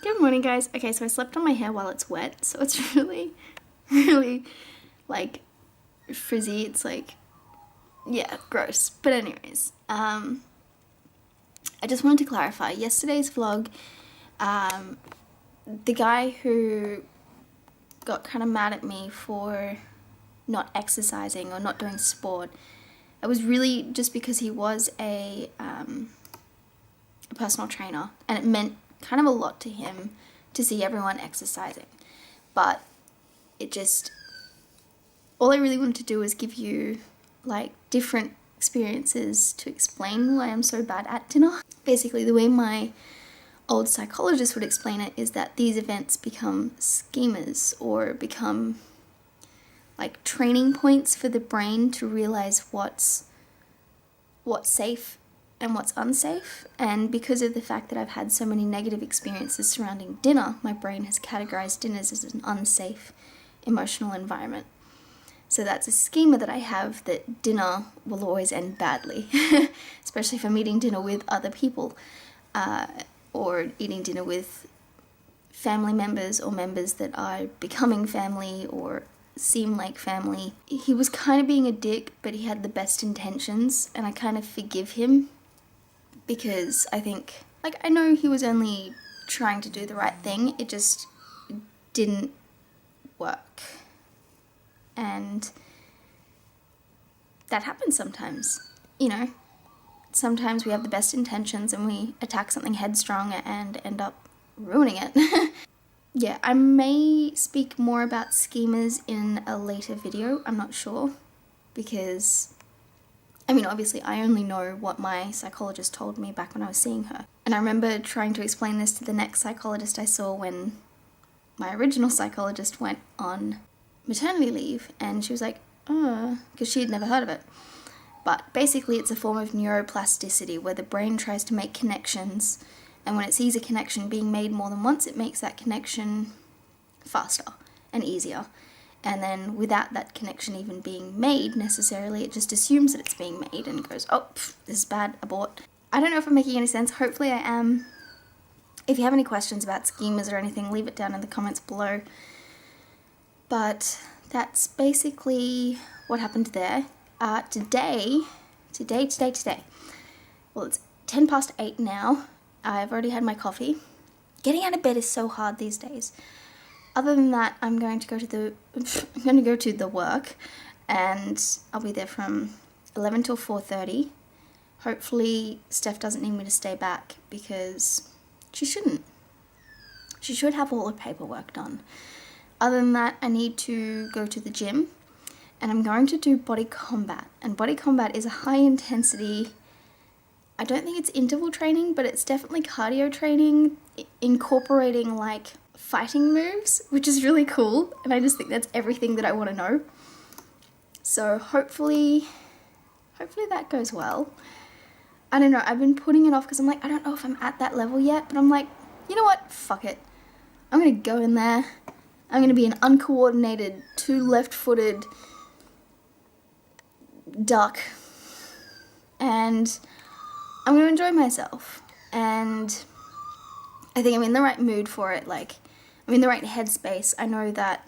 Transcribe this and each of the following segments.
Good morning, guys. Okay, so I slept on my hair while it's wet, so it's really, really, like, frizzy. It's like, yeah, gross. But anyways, I just wanted to clarify. Yesterday's vlog, the guy who got kind of mad at me for not exercising or not doing sport, it was really just because he was a personal trainer, and it meant kind of a lot to him to see everyone exercising. But it just, all I really wanted to do was give you like different experiences to explain why I'm so bad at dinner. Basically, the way my old psychologist would explain it is that these events become schemas, or become like training points for the brain to realize what's safe and what's unsafe. And because of the fact that I've had so many negative experiences surrounding dinner, my brain has categorized dinners as an unsafe emotional environment. So that's a schema that I have, that dinner will always end badly, especially if I'm eating dinner with other people, or eating dinner with family members or members that are becoming family or seem like family. He was kind of being a dick, but he had the best intentions, and I kind of forgive him because I think, like, I know he was only trying to do the right thing, it just didn't work. And that happens sometimes, you know. Sometimes we have the best intentions and we attack something headstrong and end up ruining it. Yeah, I may speak more about schemas in a later video, I'm not sure, because, I mean, obviously I only know what my psychologist told me back when I was seeing her. And I remember trying to explain this to the next psychologist I saw when my original psychologist went on maternity leave, and she was like, oh, because she had never heard of it. But basically it's a form of neuroplasticity where the brain tries to make connections, and when it sees a connection being made more than once, it makes that connection faster and easier. And then without that connection even being made necessarily, it just assumes that it's being made and goes, oh, this is bad, abort. I don't know if I'm making any sense. Hopefully I am. If you have any questions about schemas or anything, leave it down in the comments below. But that's basically what happened there. Today, well, it's 10 past 8 now. I've already had my coffee. Getting out of bed is so hard these days. Other than that, I'm going to go to the work, and I'll be there from 11 till 4:30. Hopefully Steph doesn't need me to stay back, because she shouldn't. She should have all her paperwork done. Other than that, I need to go to the gym, and I'm going to do body combat. And body combat is a high intensity, I don't think it's interval training, but it's definitely cardio training, incorporating like fighting moves, which is really cool. And I just think that's everything that I want to know. So hopefully that goes well. I don't know, I've been putting it off because I'm like, I don't know if I'm at that level yet, but I'm like, you know what, fuck it. I'm going to go in there. I'm going to be an uncoordinated, two left-footed duck, and I'm going to enjoy myself. And I think I'm in the right mood for it. Like, I'm in the right headspace. I know that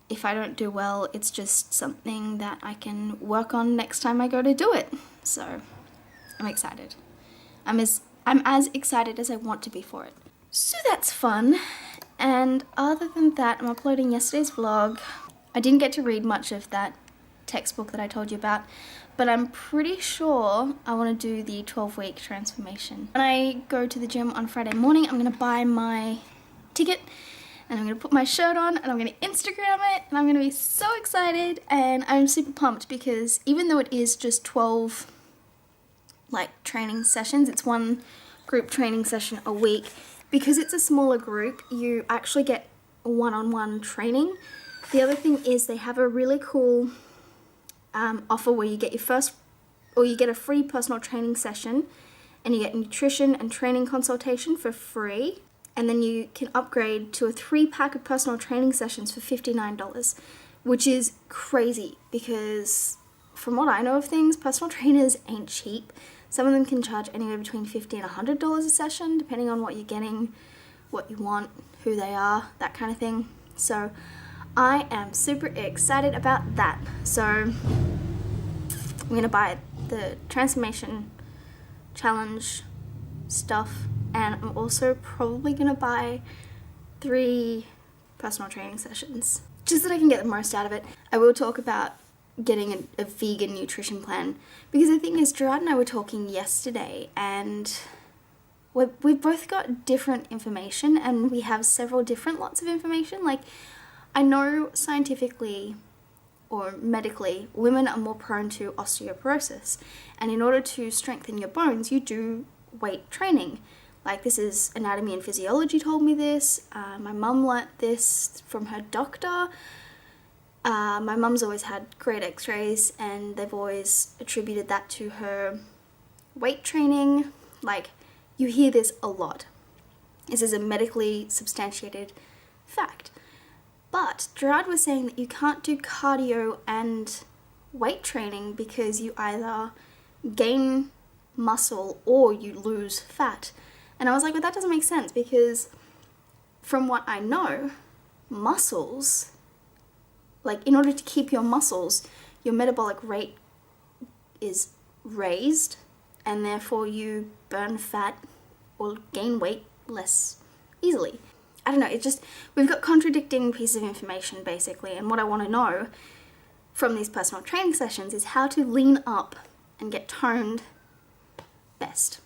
if I don't do well, it's just something that I can work on next time I go to do it. So I'm excited. I'm as excited as I want to be for it. So that's fun. And other than that, I'm uploading yesterday's vlog. I didn't get to read much of that textbook that I told you about, but I'm pretty sure I want to do the 12-week transformation. When I go to the gym on Friday morning, I'm going to buy my ticket, and I'm going to put my shirt on, and I'm going to Instagram it, and I'm going to be so excited. And I'm super pumped because even though it is just 12 like training sessions, it's one group training session a week. Because it's a smaller group, you actually get one-on-one training. The other thing is they have a really cool offer where you get you get a free personal training session, and you get nutrition and training consultation for free. And then you can upgrade to a 3-pack of personal training sessions for $59, which is crazy because from what I know of things, personal trainers ain't cheap. Some of them can charge anywhere between $50 and $100 a session, depending on what you're getting what you want, who they are, that kind of thing. So I am super excited about that. So I'm gonna buy the transformation challenge stuff, and I'm also probably gonna buy 3 personal training sessions just so that I can get the most out of it. I will talk about getting a vegan nutrition plan, because the thing is, Gerard and I were talking yesterday, and we've both got different information, and we have several different lots of information. Like, I know scientifically or medically, women are more prone to osteoporosis, and in order to strengthen your bones, you do weight training. Like, this is Anatomy and Physiology told me this. My mum learnt this from her doctor. My mum's always had great x-rays, and they've always attributed that to her weight training. Like, you hear this a lot. This is a medically substantiated fact. But Gerard was saying that you can't do cardio and weight training because you either gain muscle or you lose fat. And I was like, well, that doesn't make sense, because from what I know, muscles, like, in order to keep your muscles, your metabolic rate is raised, and therefore you burn fat or gain weight less easily. I don't know, it's just, we've got contradicting pieces of information basically, and what I want to know from these personal training sessions is how to lean up and get toned best.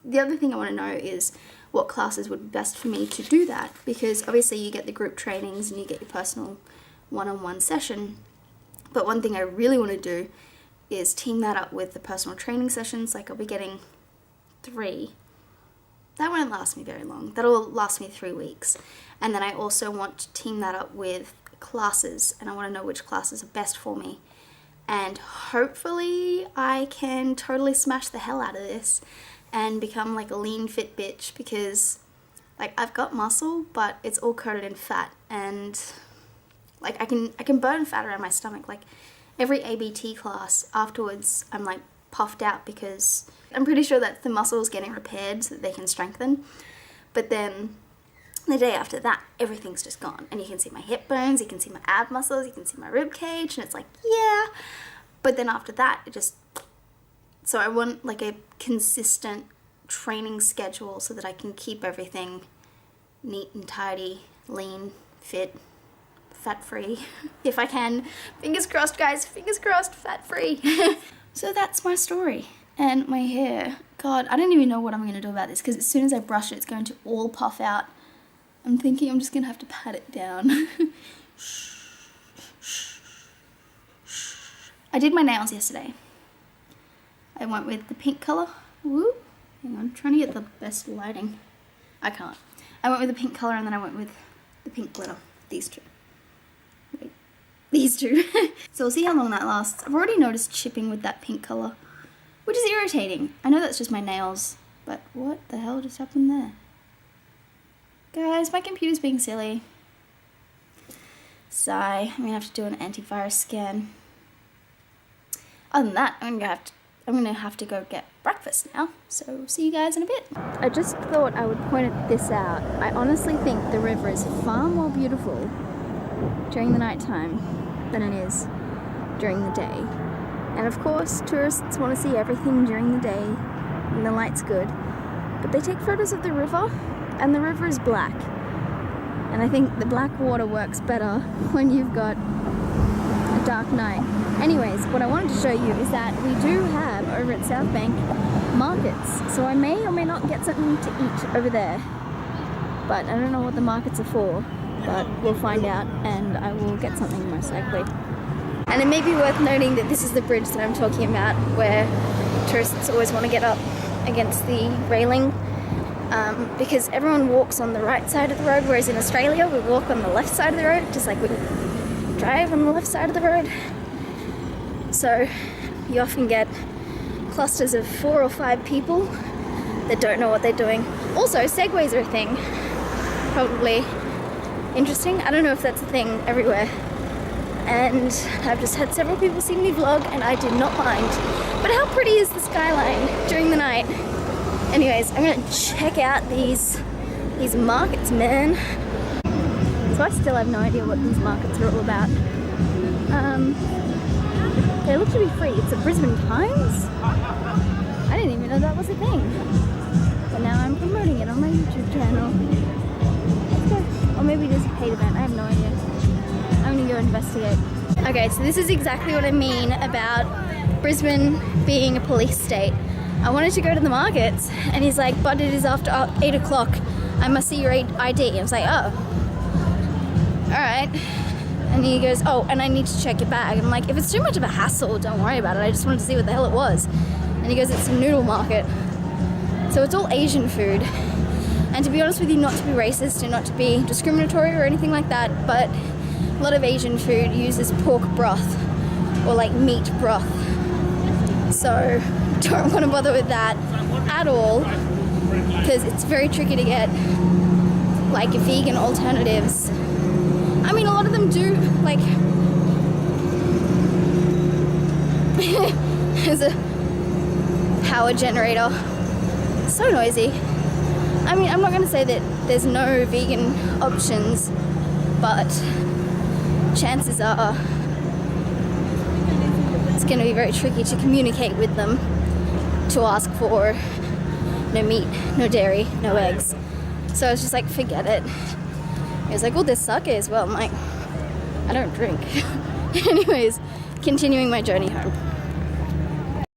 The other thing I want to know is what classes would be best for me to do that, because obviously you get the group trainings and you get your personal one-on-one session, but one thing I really want to do is team that up with the personal training sessions. Like, I'll be getting 3. That won't last me very long. That'll last me 3 weeks. And then I also want to team that up with classes, and I want to know which classes are best for me. And hopefully I can totally smash the hell out of this and become like a lean fit bitch, because like, I've got muscle, but it's all coated in fat, and like, I can burn fat around my stomach. Like, every ABT class afterwards, I'm like puffed out, because I'm pretty sure that's the muscles getting repaired so that they can strengthen. But then the day after that, everything's just gone, and you can see my hip bones, you can see my ab muscles, you can see my rib cage, and it's like, yeah. But then after that, it just, so I want like a consistent training schedule so that I can keep everything neat and tidy, lean, fit, fat-free, if I can. Fingers crossed, guys, fingers crossed, fat-free. So that's my story. And my hair, God, I don't even know what I'm going to do about this, because as soon as I brush it, it's going to all puff out. I'm thinking I'm just going to have to pat it down. I did my nails yesterday. I went with the pink colour. Woo! Hang on, I'm trying to get the best lighting. I can't. I went with the pink colour, and then I went with the pink glitter. These two. Wait. These two. So we'll see how long that lasts. I've already noticed chipping with that pink colour, which is irritating. I know that's just my nails, but what the hell just happened there? Guys, my computer's being silly. Sigh. I'm gonna have to do an antivirus scan. Other than that, I'm gonna have to go get breakfast now. So see you guys in a bit. I just thought I would point this out. I honestly think the river is far more beautiful during the night time than it is during the day. And of course, tourists want to see everything during the day and the light's good. But they take photos of the river, and the river is black. And I think the black water works better when you've got a dark night. Anyways, what I wanted to show you is that we do have, over at South Bank, markets. So I may or may not get something to eat over there. But I don't know what the markets are for, but we'll find out, and I will get something most likely. And it may be worth noting that this is the bridge that I'm talking about, where tourists always want to get up against the railing, because everyone walks on the right side of the road, whereas in Australia we walk on the left side of the road, just like we drive on the left side of the road. So you often get clusters of 4 or 5 people that don't know what they're doing. Also, segways are a thing. Probably interesting. I don't know if that's a thing everywhere. And I've just had several people see me vlog, and I did not mind. But how pretty is the skyline during the night? Anyways, I'm gonna check out these These markets, man. So I still have no idea what these markets are all about. They look to be free. It's a Brisbane Times. I didn't even know that was a thing. But now I'm promoting it on my YouTube channel. Let's go. Or maybe it is a paid event. I have no idea. I'm gonna go investigate. Okay, so this is exactly what I mean about Brisbane being a police state. I wanted to go to the markets, and he's like, but it is after 8 o'clock. I must see your ID. I was like, oh, all right. And he goes, oh, and I need to check your bag. I'm like, if it's too much of a hassle, don't worry about it. I just wanted to see what the hell it was. And he goes, it's a noodle market. So it's all Asian food. And to be honest with you, not to be racist and not to be discriminatory or anything like that, but a lot of Asian food uses pork broth or like meat broth. So don't want to bother with that at all, because it's very tricky to get like vegan alternatives. I mean, a lot of them do, like, there's a power generator. So noisy. I mean, I'm not going to say that there's no vegan options, but chances are it's going to be very tricky to communicate with them to ask for no meat, no dairy, no eggs. So I was just like, forget it. He was like, well, there's sake as well. I'm like, I don't drink. Anyways, continuing my journey home.